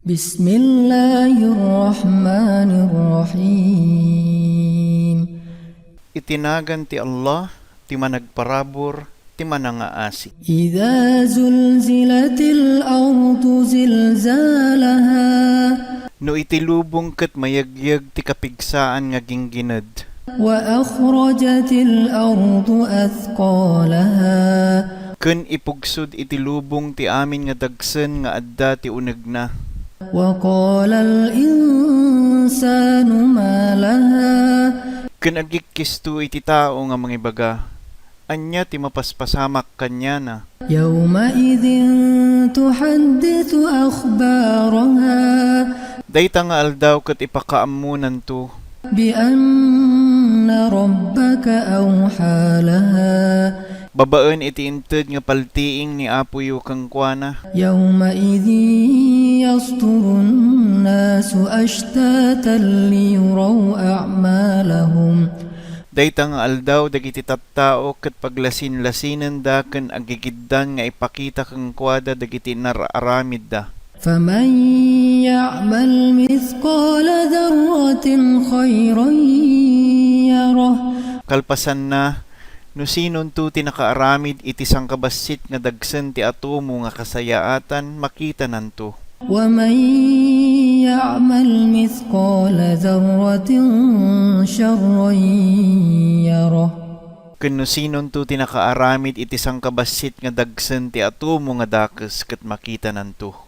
Bismillahirrahmanirrahim. Itinagan ti Allah, ti managparabor, ti manangaasi. Idza zulzilatil ardu zilzalaha. No itilubong ket mayagyag ti kapigsaan nga ginggined. Wa akhrajatil ardu athqalaha. Ken ipugsod itilubong ti amin nga dagsen nga adda ti uneg na. Wa qala al insanu ma laha. Ken agikkisto iti tao nga mangibaga, anya ti mapaspasamak kanya na. Yawma idhin tuhaddithu akhbaraha. Dayta nga aldaw ket ipakaamunan to. Bi anna rabbaka awha laha. Babaen iti inted nga paltiing ni Apoyo kang kuana. Yawma idhin yasturun nasu ashtatan liyuraw a'malahum. Dayta nga aldaw dagiti tattao ket paglasin-lasinan da ken agigiddan nga ipakita kang kuada dagiti nararamid da. Faman ya'mal mithqala dharratin khayran yarah. Kalpasan na, no sinon to ti nakaaramid iti sangkabasit nga dagsen ti atomo nga kasayaatan makita nanto. Wa man ya'mal mithqala dharratin sharran yarah. Ken no sinon to ti nakaaramid iti sangkabasit nga dagsen ti atomo nga dakes ket makita nanto.